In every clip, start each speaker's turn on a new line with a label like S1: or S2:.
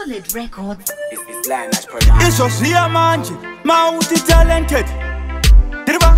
S1: Solid Records.
S2: It's Lion Nash production.
S3: It's Osia Manji, multi-talented. Driba,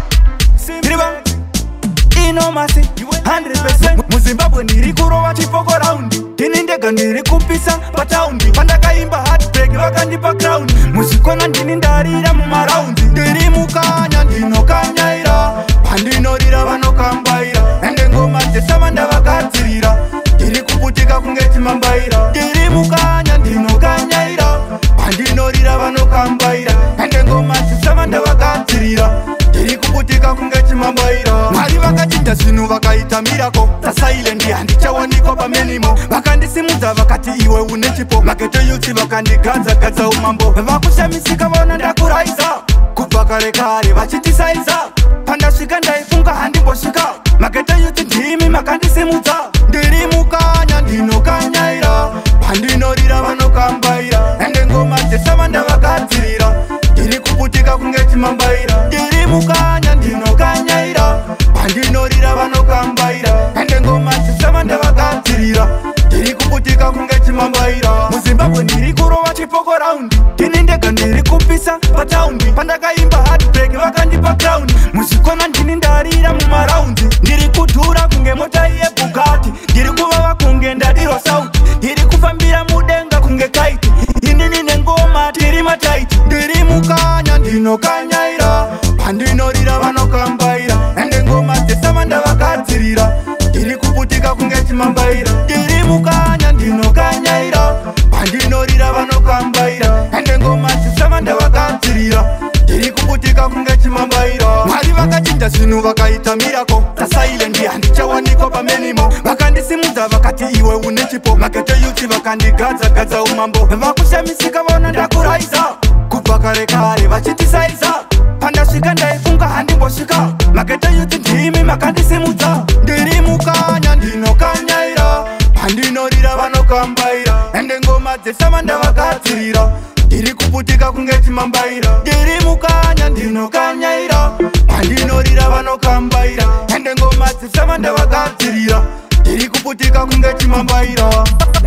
S3: Inomasi, 100%. Muzimbabwe niri kurova chipoko raundi. Tinindega niri kupisa pataundi. Pandakaimba heartbreak vakandipa crown. Musikona ndini ndarira mumaraundi. Ndiri mukanya ndinokanyaira. Pandinorira vanokambaira. Ende ngoma dzesava ndavagadzirira. Ndiri kuputika kunge chimambaira. Ndiri mukanya ndinokanyaira. Pandinorira vanokambaira. Ende ngoma dzesava ndavagadzirira. Ndiri kuputika kunge chimambaira. Mwari vakachinja zvinhu vakaita mirako. Tasaile handichawanikwa pamenimo. Vakandisimudza vakati iwe une chipo. Mageto youth vakandigadza umambo. Vakushamisika vona ndakuraisa. Kubva kare kare vachitisaiza. Pandasvika ndaifunga handimbosvika. Mageto youth ndimi makandisimudza. Ndiri mukanya ndinokanyaira. Pandinorira vanokambaira. Ende ngoma dzesava ndavagadzirira. Ndiri kuputika kunge chimambaira. Ndiri mukanya ndinokanyaira. Pandinorira vanokambaira. Ende ngoma dzesava ndavagadzirira. Ndiri kuputika kunge chimambaira. Muzimbabwe ndiri kurova chipoko raundi. Tinindega ndiri kupisa pataundi. Pandakaimba heartbreak vakandipa crown. Muzvikona ndini ndarira mumaraundi. Ndiri kudhura kunge mota yebugati. Ndiri kuvava kunge ndadiro sauti. Ndiri kufambira mudenga kunge kaiti. Inini nengoma tiri mataiti. Ndiri mukanya ndinokanyaira. Pandinorira vanokambaira. Ende ngoma dzesava ndavagadzirira. Ndiri kuputika kunge chimambaira. Ndiri mukanya ndinokanyaira. Pandinorira vanokambaira. Ende ngoma dzesava ndavagadzirira. Ndiri kuputika kunge chimambaira. Mwari vakachinja zvinhu vakaita mirako. Tasaile handichawanikwa pamenimo. Vakandisimudza vakati iwe une chipo. Mageto youth vakandigadza umambo. Vakushamisika vona ndakuraisa. Kubva kare kare vachitisaiza. Pandasvika ndaifunga handimbosvika. Mageto youth ndimi makandisimudza. Ndiri mukanya ndinokanyaira. Pandinorira vanokambaira. Ende ngoma dzesava ndavagadzirira. Ndiri kuputika kunge chimambaira. Ndiri mukanya ndinokanyaira. Pandinorira vanokambaira. Ende ngoma dzesava ndavagadzirira. Ndiri kuputika kunge chimambaira.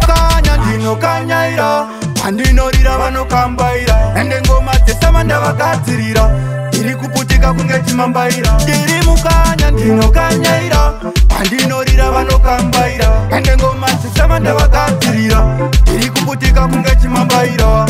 S3: Kanya ndinokanyaira. Pandinorira vanokambaira. Ende ngoma dzesava ndavagadzirira. Ndiri kuputika kunge chimambaira. Ndiri mukanya ndinokanyaira. Pandinorira vanokambaira. Ende ngoma dzesava ndavagadzirira. Ndiri kuputika kunge chimambaira.